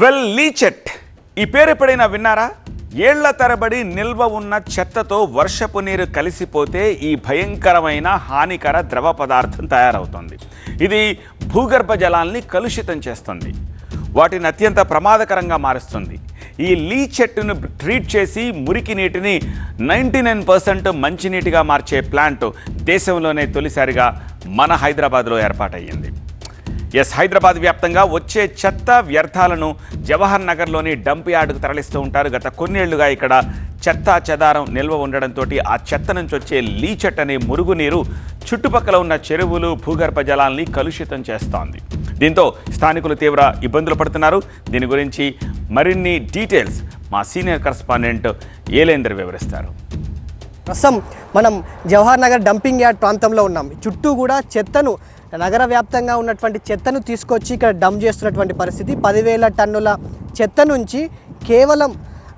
లీచెట్ ఈ పేరు ఎప్పుడైనా విన్నారా? ఏళ్ల తరబడి నిల్వ ఉన్న చెత్తతో వర్షపు నీరు కలిసిపోతే ఈ భయంకరమైన హానికర ద్రవ పదార్థం తయారవుతుంది. ఇది భూగర్భ జలాల్ని కలుషితం చేస్తుంది, వాటిని అత్యంత ప్రమాదకరంగా మారుస్తుంది. ఈ లీచెట్ను ట్రీట్ చేసి మురికి నీటిని 99% మంచినీటిగా మార్చే ప్లాంట్ దేశంలోనే తొలిసారిగా మన హైదరాబాద్లో ఏర్పాటయ్యింది. హైదరాబాద్ వ్యాప్తంగా వచ్చే చెత్త వ్యర్థాలను జవహర్ నగర్లోని డంప్ యార్డుకు తరలిస్తూ ఉంటారు. గత కొన్నేళ్లుగా ఇక్కడ చెత్త చెదారం నిల్వ ఉండడంతో ఆ చెత్త నుంచి వచ్చే లీచెట్ అనే మురుగునీరు చుట్టుపక్కల ఉన్న చెరువులు, భూగర్భ జలాల్ని కలుషితం చేస్తోంది. దీంతో స్థానికులు తీవ్ర ఇబ్బందులు పడుతున్నారు. దీని గురించి మరిన్ని డీటెయిల్స్ మా సీనియర్ కరెస్పాండెంట్ ఏలేందర్ వివరిస్తారు. ప్రస్తుతం మనం జవహర్ నగర్ డంపింగ్ యార్డ్ ప్రాంతంలో ఉన్నాం. చుట్టూ కూడా చెత్తను, నగర వ్యాప్తంగా ఉన్నటువంటి చెత్తను తీసుకొచ్చి ఇక్కడ డంప్ చేస్తున్నటువంటి పరిస్థితి. 10,000 టన్నుల చెత్త నుంచి కేవలం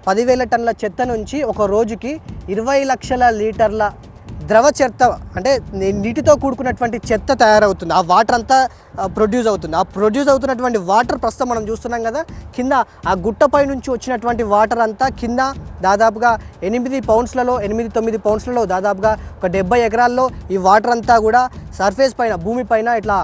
10,000 టన్నుల చెత్త నుంచి ఒక రోజుకి 20 లక్షల లీటర్ల ద్రవ చెత్త, అంటే నీటితో కూడుకున్నటువంటి చెత్త తయారవుతుంది. ఆ వాటర్ అంతా ప్రొడ్యూస్ అవుతుంది. ఆ ప్రొడ్యూస్ అవుతున్నటువంటి వాటర్ ప్రస్తుతం మనం చూస్తున్నాం కదా, కింద ఆ గుట్టపై నుంచి వచ్చినటువంటి వాటర్ అంతా కింద దాదాపుగా 8 పౌండ్స్లలో దాదాపుగా ఒక 70 ఎకరాల్లో ఈ వాటర్ అంతా కూడా సర్ఫేస్ పైన, భూమి పైన ఇట్లా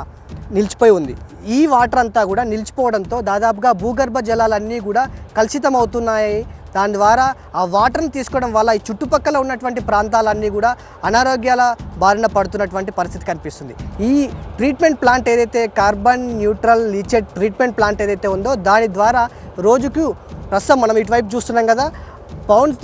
నిలిచిపోయి ఉంది. ఈ వాటర్ అంతా కూడా నిలిచిపోవడంతో దాదాపుగా భూగర్భ జలాలన్నీ కూడా కలుషితం అవుతున్నాయి. దాని ద్వారా ఆ వాటర్ని తీసుకోవడం వల్ల ఈ చుట్టుపక్కల ఉన్నటువంటి ప్రాంతాలన్నీ కూడా అనారోగ్యాల బారిన పడుతున్నటువంటి పరిస్థితి కనిపిస్తుంది. ఈ ట్రీట్మెంట్ ప్లాంట్ ఏదైతే కార్బన్ న్యూట్రల్ లీచెట్ ట్రీట్మెంట్ ప్లాంట్ ఏదైతే ఉందో దాని ద్వారా రోజుకు ప్రస్తుతం మనం ఇటువైపు చూస్తున్నాం కదా, పౌండ్స్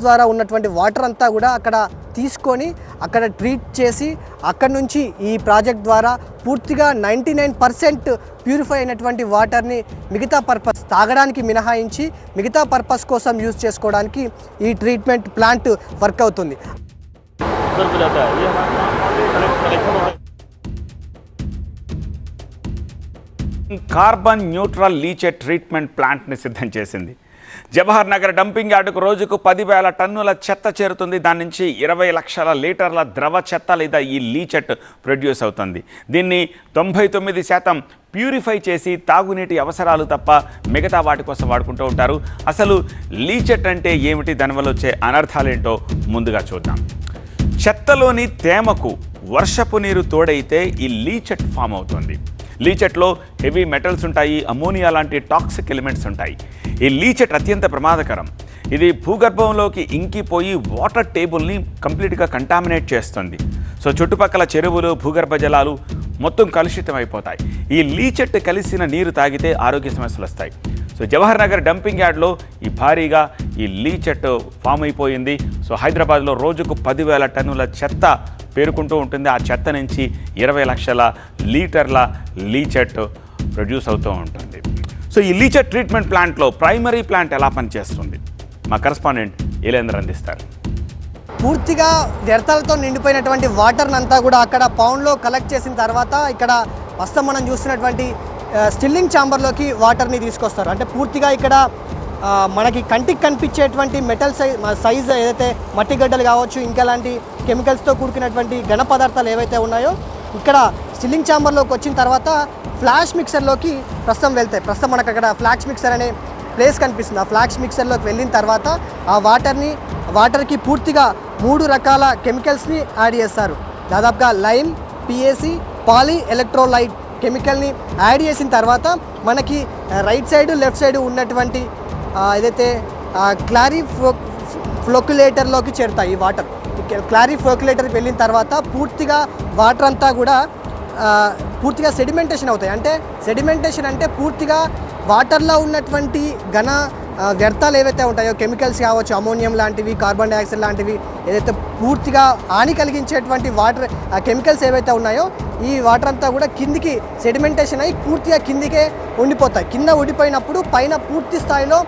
ద్వారా ఉన్నటువంటి వాటర్ అంతా కూడా అక్కడ తీసుకొని అక్కడ ట్రీట్ చేసి అక్కడ నుంచి ఈ ప్రాజెక్ట్ ద్వారా పూర్తిగా 99% ప్యూరిఫై అయినటువంటి వాటర్ని మిగతా పర్పస్, తాగడానికి మినహాయించి మిగతా పర్పస్ కోసం యూజ్ చేసుకోవడానికి ఈ ట్రీట్మెంట్ ప్లాంట్ వర్క్ అవుతుంది. కార్బన్ న్యూట్రల్ లీచెట్ ట్రీట్మెంట్ ప్లాంట్ని సిద్ధం చేసింది. జవహర్ నగర్ డంపింగ్ యార్డుకు రోజుకు 10,000 టన్నుల చెత్త చేరుతుంది. దాని నుంచి 20 లక్షల లీటర్ల ద్రవ చెత్త లేదా ఈ లీచెట్ ప్రొడ్యూస్ అవుతుంది. దీన్ని 99% ప్యూరిఫై చేసి తాగునీటి అవసరాలు తప్ప మిగతా వాటి కోసం వాడుకుంటూ ఉంటారు. అసలు లీచెట్ అంటే ఏమిటి, దానివల్ల వచ్చే అనర్థాలేంటో ముందుగా చూద్దాం. చెత్తలోని తేమకు వర్షపు నీరు తోడైతే ఈ లీచెట్ ఫామ్ అవుతుంది. లీచెట్లో హెవీ మెటల్స్ ఉంటాయి, అమోనియా లాంటి టాక్సిక్ ఎలిమెంట్స్ ఉంటాయి. ఈ లీచెట్ అత్యంత ప్రమాదకరం. ఇది భూగర్భంలోకి ఇంకిపోయి వాటర్ టేబుల్ని కంప్లీట్గా కంటామినేట్ చేస్తుంది. సో చుట్టుపక్కల చెరువులు, భూగర్భ జలాలు మొత్తం కలుషితం అయిపోతాయి. ఈ లీచెట్ కలిసిన నీరు తాగితే ఆరోగ్య సమస్యలు వస్తాయి. సో జవహర్ నగర్ డంపింగ్ యార్డ్లో ఈ భారీగా ఈ లీచెట్ ఫామ్ అయిపోయింది. సో హైదరాబాద్లో రోజుకు 10,000 టన్నుల చెత్త పేరుకుంటూ ఉంటుంది. ఆ చెత్త నుంచి 20 లక్షల లీటర్ల లీచెట్ ప్రొడ్యూస్ అవుతూ ఉంటుంది. సో ఈ లీచెట్ ట్రీట్మెంట్ ప్లాంట్లో ప్రైమరీ ప్లాంట్ ఎలా పనిచేస్తుంది మా కరెస్పాండెంట్ ఏలేందర్ అందిస్తారు. పూర్తిగా వ్యర్థాలతో నిండిపోయినటువంటి వాటర్ని అంతా కూడా అక్కడ పౌండ్లో కలెక్ట్ చేసిన తర్వాత ఇక్కడ ప్రస్తుతం మనం చూస్తున్నటువంటి స్టిల్లింగ్ ఛాంబర్లోకి వాటర్ని తీసుకొస్తారు. అంటే పూర్తిగా ఇక్కడ మనకి కంటికి కనిపించేటువంటి మెటల్ సైజ్ ఏదైతే మట్టి గడ్డలు కావచ్చు, ఇంకా లాంటి కెమికల్స్తో కూడుకున్నటువంటి ఘన పదార్థాలు ఏవైతే ఉన్నాయో ఇక్కడ స్టిల్లింగ్ ఛాంబర్లోకి వచ్చిన తర్వాత ఫ్లాష్ మిక్సర్లోకి ప్రస్తుతం వెళ్తాయి. ప్రస్తుతం మనకు అక్కడ ఫ్లాష్ మిక్సర్ అనే ప్లేస్ కనిపిస్తుంది. ఆ ఫ్లాష్ మిక్సర్లోకి వెళ్ళిన తర్వాత ఆ వాటర్కి పూర్తిగా 3 రకాల కెమికల్స్ని యాడ్ చేస్తారు. దాదాపుగా లైమ్, పిఏసి, పాలీ ఎలక్ట్రోలైట్ కెమికల్ని యాడ్ చేసిన తర్వాత మనకి రైట్ సైడ్, లెఫ్ట్ సైడ్ ఉన్నటువంటి ఏదైతే క్లారిఫ్లోక్యులేటర్లోకి చేరుతాయి ఈ వాటర్. క్లారిఫ్లోక్యులేటర్కి వెళ్ళిన తర్వాత పూర్తిగా వాటర్ అంతా కూడా పూర్తిగా సెడిమెంటేషన్ అవుతాయి. అంటే సెడిమెంటేషన్ అంటే పూర్తిగా వాటర్లో ఉన్నటువంటి ఘన వ్యర్థాలు ఏవైతే ఉంటాయో, కెమికల్స్ కావచ్చు, అమోనియం లాంటివి, కార్బన్ డైఆక్సైడ్ లాంటివి, ఏదైతే పూర్తిగా హాని కలిగించేటువంటి వాటర్ కెమికల్స్ ఏవైతే ఉన్నాయో ఈ వాటర్ అంతా కూడా కిందికి సెడిమెంటేషన్ అయ్యి పూర్తిగా కిందికే ఉండిపోతాయి. కింద ఉండిపోయినప్పుడు పైన పూర్తి స్థాయిలో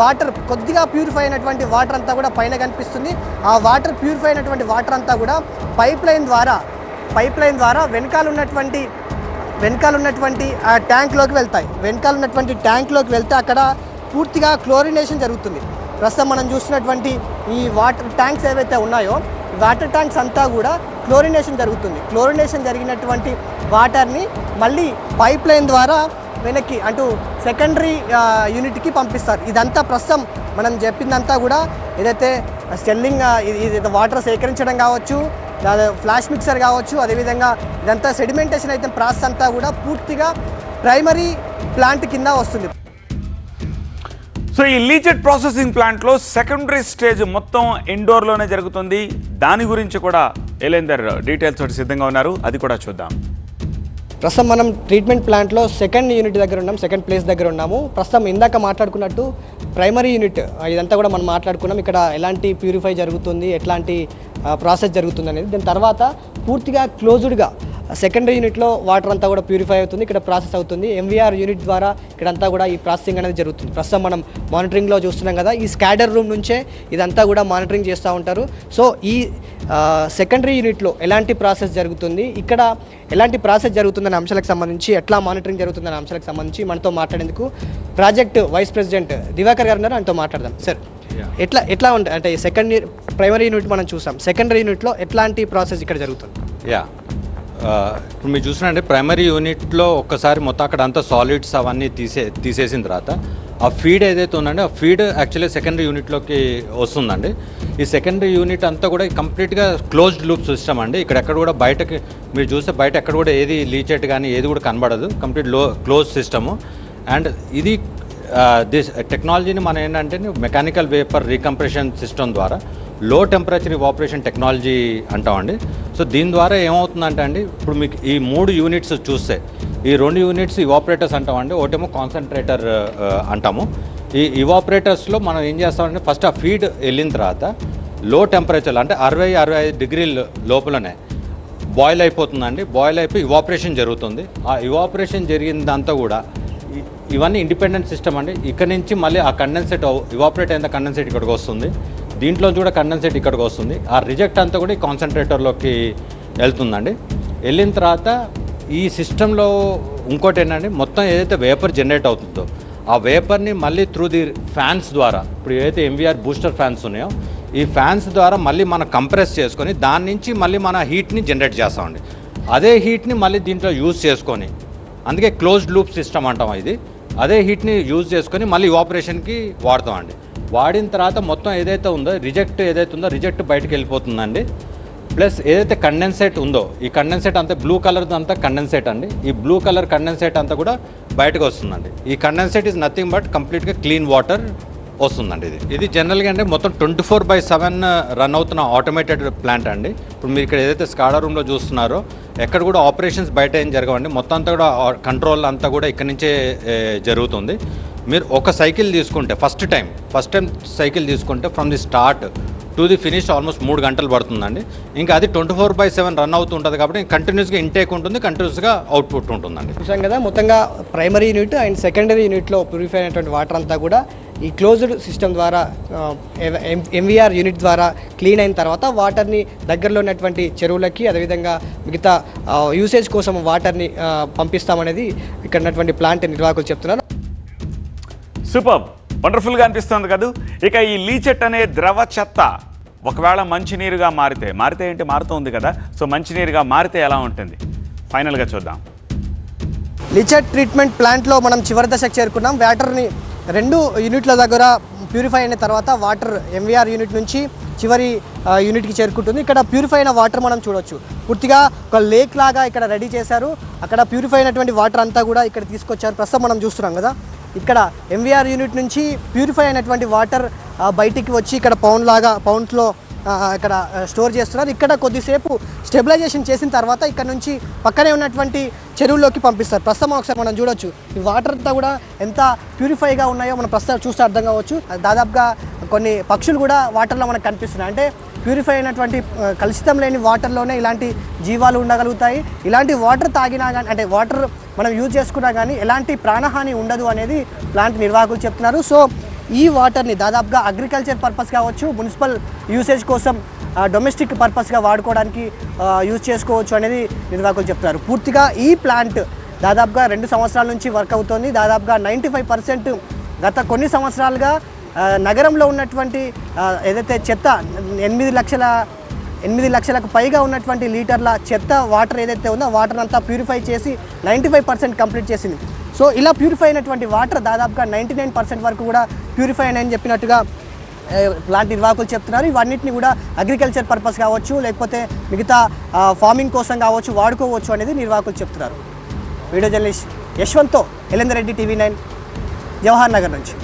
వాటర్, కొద్దిగా ప్యూరిఫై అయినటువంటి వాటర్ అంతా కూడా పైన కనిపిస్తుంది. ఆ వాటర్, ప్యూరిఫై అయినటువంటి వాటర్ అంతా కూడా పైప్ లైన్ ద్వారా వెనకాల ఉన్నటువంటి ఆ ట్యాంక్లోకి వెళ్తాయి. వెనకాల ఉన్నటువంటి ట్యాంక్లోకి వెళ్తే అక్కడ పూర్తిగా క్లోరినేషన్ జరుగుతుంది. ప్రస్తుతం మనం చూస్తున్నటువంటి ఈ వాటర్ ట్యాంక్స్ ఏవైతే ఉన్నాయో వాటర్ ట్యాంక్స్ అంతా కూడా క్లోరినేషన్ జరుగుతుంది. క్లోరినేషన్ జరిగినటువంటి వాటర్ని మళ్ళీ పైప్ లైన్ ద్వారా వెనక్కి అంటూ సెకండరీ యూనిట్కి పంపిస్తారు. ఇదంతా ప్రస్తుతం మనం చెప్పిందంతా కూడా ఏదైతే స్టెల్లింగ్ ఇది వాటర్ సేకరించడం కావచ్చు, ఫ్లాష్ మిక్సర్ కావచ్చు, అదేవిధంగా ఇదంతా సెడిమెంటేషన్ అయితే ప్రాసెస్ అంతా కూడా పూర్తిగా ప్రైమరీ ప్లాంట్ కింద వస్తుంది. సో ఈ లీచెట్ ప్రాసెసింగ్ ప్లాంట్లో సెకండరీ స్టేజ్ మొత్తం ఇండోర్లోనే జరుగుతుంది. దాని గురించి కూడా ఎలేందర్ డీటెయిల్స్ తోటి సిద్ధంగా ఉన్నారు, అది కూడా చూద్దాం. ప్రస్తుతం మనం ట్రీట్మెంట్ ప్లాంట్లో సెకండ్ యూనిట్ దగ్గర ఉన్నాం, సెకండ్ ప్లేస్ దగ్గర ఉన్నాము. ప్రస్తుతం ఇందాక మాట్లాడుకున్నట్టు ప్రైమరీ యూనిట్ ఇదంతా కూడా మనం మాట్లాడుకున్నాం. ఇక్కడ ఎలాంటి ప్యూరిఫై జరుగుతుంది, ఎట్లాంటి ప్రాసెస్ జరుగుతుంది అనేది. దాని తర్వాత పూర్తిగా క్లోజ్డ్గా సెకండరీ యూనిట్లో వాటర్ అంతా కూడా ప్యూరిఫై అవుతుంది, ఇక్కడ ప్రాసెస్ అవుతుంది. ఎంవీఆర్ యూనిట్ ద్వారా ఇక్కడంతా కూడా ఈ ప్రాసెసింగ్ అనేది జరుగుతుంది. ప్రస్తుతం మనం మానిటరింగ్లో చూస్తున్నాం కదా, ఈ స్కాడర్ రూమ్ నుంచే ఇదంతా కూడా మానిటరింగ్ చేస్తూ ఉంటారు. సో ఈ సెకండరీ యూనిట్లో ఎలాంటి ప్రాసెస్ జరుగుతుంది, ఇక్కడ ఎలాంటి ప్రాసెస్ జరుగుతుందనే అంశాలకు సంబంధించి, ఎట్లా మానిటరింగ్ జరుగుతుందనే అంశాలకు సంబంధించి మనతో మాట్లాడేందుకు ప్రాజెక్ట్ వైస్ ప్రెసిడెంట్ దివాకర్ గారు ఉన్నారు, ఆయనతో మాట్లాడదాం. సార్, ఎట్లా ఉంటుంది అంటే ప్రైమరీ యూనిట్ మనం చూసాం, సెకండరీ యూనిట్లో ఎట్లాంటి ప్రాసెస్ ఇక్కడ జరుగుతుంది? ఇప్పుడు మీరు చూసినంటే ప్రైమరీ యూనిట్లో ఒక్కసారి మొత్తం అక్కడ అంతా సాలిడ్స్ అవన్నీ తీసేసిన తర్వాత ఆ ఫీడ్ ఏదైతే ఉందంటే ఆ ఫీడ్ యాక్చువల్లీ సెకండరీ యూనిట్లోకి వస్తుందండి. ఈ సెకండరీ యూనిట్ అంతా కూడా కంప్లీట్గా క్లోజ్డ్ లూప్ సిస్టమ్ అండి. ఇక్కడ ఎక్కడ కూడా బయటకి మీరు చూస్తే బయట ఎక్కడ కూడా ఏది లీచెట్ కానీ ఏది కూడా కనబడదు, కంప్లీట్ క్లోజ్ సిస్టము. అండ్ ఇది దిస్ టెక్నాలజీని మనం ఏంటంటే మెకానికల్ వేపర్ రీకంప్రెషన్ సిస్టమ్ ద్వారా లో టెంపరేచర్ ఇవాపరేషన్ టెక్నాలజీ అంటామండి. సో దీని ద్వారా ఏమవుతుందంటే అండి, ఇప్పుడు మీకు ఈ 3 యూనిట్స్ చూస్తే ఈ 2 యూనిట్స్ ఇవాపరేటర్స్ అంటామండి, ఒకటేమో కాన్సన్ట్రేటర్ అంటాము. ఈ ఇవాపరేటర్స్లో మనం ఏం చేస్తామంటే ఫస్ట్ ఆ ఫీడ్ వెళ్ళిన తర్వాత లో టెంపరేచర్లో అంటే 60-65 డిగ్రీల లోపలనే బాయిల్ అయిపోతుందండి. బాయిల్ అయిపోయి ఇవాపరేషన్ జరుగుతుంది. ఆ ఇవాపరేషన్ జరిగిందంతా కూడా ఇవన్నీ ఇండిపెండెంట్ సిస్టమ్ అండి. ఇక్కడ నుంచి మళ్ళీ ఆ కండెన్సేట్ ఇవాపరేట్ అయిన కండెన్సేట్ ఇక్కడికి వస్తుంది, దీంట్లో కూడా కండెన్సేట్ ఇక్కడికి వస్తుంది. ఆ రిజెక్ట్ అంతా కూడా ఈ కాన్సన్ట్రేటర్లోకి వెళ్తుందండి. వెళ్ళిన తర్వాత ఈ సిస్టంలో ఇంకోటి ఏంటంటే మొత్తం ఏదైతే వేపర్ జనరేట్ అవుతుందో ఆ వేపర్ని మళ్ళీ త్రూ ది ఫ్యాన్స్ ద్వారా, ఇప్పుడు ఏదైతే ఎంవీఆర్ బూస్టర్ ఫ్యాన్స్ ఉన్నాయో ఈ ఫ్యాన్స్ ద్వారా మళ్ళీ మనం కంప్రెస్ చేసుకొని దాని నుంచి మళ్ళీ మన హీట్ని జనరేట్ చేస్తామండి. అదే హీట్ని మళ్ళీ దీంట్లో యూజ్ చేసుకొని, అందుకే క్లోజ్డ్ లూప్ సిస్టమ్ అంటాం ఇది. అదే హీట్ని యూజ్ చేసుకొని మళ్ళీ ఇవాపరేషన్కి వాడతామండి. వాడిన తర్వాత మొత్తం ఏదైతే ఉందో రిజెక్ట్ బయటకు వెళ్ళిపోతుందండి. ప్లస్ ఏదైతే కండెన్సేట్ ఉందో ఈ కండెన్సేట్ అంతా బ్లూ కలర్ అంతా కండెన్సేట్ అండి. ఈ బ్లూ కలర్ కండెన్సేట్ అంతా కూడా బయటకు వస్తుందండి. ఈ కండెన్సేట్ ఈజ్ నథింగ్ బట్ కంప్లీట్గా క్లీన్ వాటర్ వస్తుందండి. ఇది జనరల్గా అంటే మొత్తం 24/7 రన్ అవుతున్న ఆటోమేటెడ్ ప్లాంట్ అండి. ఇప్పుడు మీరు ఇక్కడ ఏదైతే స్కాడా రూమ్లో చూస్తున్నారో ఎక్కడ కూడా ఆపరేషన్స్ బయట ఏం జరగవండి. మొత్తం అంతా కూడా కంట్రోల్ అంతా కూడా ఇక్కడ నుంచే జరుగుతుంది. మీరు ఒక సైకిల్ తీసుకుంటే ఫస్ట్ టైం సైకిల్ తీసుకుంటే from the start to the finish almost 3 గంటలు పడుతుందండి. ఇంకా అది 24/7 రన్ అవుతూ ఉంటుంది కాబట్టి కంటిన్యూస్గా ఇంటేక్ ఉంటుంది, కంటిన్యూస్గా అవుట్పుట్ ఉంటుందండి. చూసాం కదా, మొత్తంగా ప్రైమరీ యూనిట్ అండ్ సెకండరీ యూనిట్లో ప్యూరిఫై అయినటువంటి వాటర్ అంతా కూడా ఈ క్లోజ్డ్ సిస్టమ్ ద్వారా ఎంవీఆర్ యూనిట్ ద్వారా క్లీన్ అయిన తర్వాత వాటర్ని దగ్గరలో ఉన్నటువంటి చెరువులకి, అదేవిధంగా మిగతా యూసేజ్ కోసం వాటర్ని పంపిస్తామనేది ఇక్కడ ఉన్నటువంటి ప్లాంట్ నిర్వాహకులు చెప్తున్నారు. సూపర్, వండర్ఫుల్గా అనిపిస్తుంది కదా. ఇక ఈ లీచెట్ అనే ద్రవ చెత్త ఒకవేళ మంచినీరుగా మారితే ఏంటి, మారుతుంది కదా. సో మంచినీరుగా మారితే ఎలా ఉంటుంది ఫైనల్గా చూద్దాం. లీచెట్ ట్రీట్మెంట్ ప్లాంట్లో మనం చివరి దశకు చేరుకున్నాం. వాటర్ని 2 యూనిట్ల దగ్గర ప్యూరిఫై అయిన తర్వాత వాటర్ ఎంవీఆర్ యూనిట్ నుంచి చివరి యూనిట్కి చేరుకుంటుంది. ఇక్కడ ప్యూరిఫై అయిన వాటర్ మనం చూడొచ్చు, పూర్తిగా ఒక లేక్ లాగా ఇక్కడ రెడీ చేశారు. అక్కడ ప్యూరిఫై అయినటువంటి వాటర్ అంతా కూడా ఇక్కడ తీసుకొచ్చారు. ప్రస్తుతం మనం చూస్తున్నాం కదా, ఇక్కడ ఎంవీఆర్ యూనిట్ నుంచి ప్యూరిఫై అయినటువంటి వాటర్ బయటికి వచ్చి ఇక్కడ పౌండ్లో ఇక్కడ స్టోర్ చేస్తున్నారు. ఇక్కడ కొద్దిసేపు స్టెబిలైజేషన్ చేసిన తర్వాత ఇక్కడ నుంచి పక్కనే ఉన్నటువంటి చెరువుల్లోకి పంపిస్తారు. ప్రస్తుతం ఒకసారి మనం చూడొచ్చు ఈ వాటర్ అంతా కూడా ఎంత ప్యూరిఫైగా ఉన్నాయో మనం ప్రస్తుతం చూస్తే అర్థం కావచ్చు. దాదాపుగా కొన్ని పక్షులు కూడా వాటర్లో మనకు కనిపిస్తున్నాయి. అంటే ప్యూరిఫై అయినటువంటి కలుషితం లేని వాటర్లోనే ఇలాంటి జీవాలు ఉండగలుగుతాయి. ఇలాంటి వాటర్ తాగినా కానీ, అంటే వాటర్ మనం యూజ్ చేసుకున్నా కానీ ఎలాంటి ప్రాణహాని ఉండదు అనేది ప్లాంట్ నిర్వాహకులు చెప్తున్నారు. సో ఈ వాటర్ని దాదాపుగా అగ్రికల్చర్ పర్పస్ కావచ్చు, మున్సిపల్ యూసేజ్ కోసం, డొమెస్టిక్ పర్పస్గా వాడుకోవడానికి యూజ్ చేసుకోవచ్చు అనేది నిర్వాహకులు చెప్తున్నారు. పూర్తిగా ఈ ప్లాంట్ దాదాపుగా 2 సంవత్సరాల నుంచి వర్క్ అవుతోంది. దాదాపుగా 95% గత కొన్ని సంవత్సరాలుగా నగరంలో ఉన్నటువంటి ఏదైతే చెత్త 8 లక్షలకు పైగా ఉన్నటువంటి లీటర్ల చెత్త వాటర్ ఏదైతే ఉందో వాటర్ అంతా ప్యూరిఫై చేసి 95% కంప్లీట్ చేసింది. సో ఇలా ప్యూరిఫై అయినటువంటి వాటర్ దాదాపుగా 99% వరకు కూడా ప్యూరిఫై అని చెప్పినట్టుగా ప్లాంట్ నిర్వాహకులు చెప్తున్నారు. ఇవన్నిటిని కూడా అగ్రికల్చర్ పర్పస్ కావచ్చు, లేకపోతే మిగతా ఫార్మింగ్ కోసం కావచ్చు వాడుకోవచ్చు అనేది నిర్వాహకులు చెప్తున్నారు. వీడియో జర్నలిస్ట్ యశ్వంత్తో ఎలేందర్ రెడ్డి, TV9, జవహర్ నగర్ నుంచి.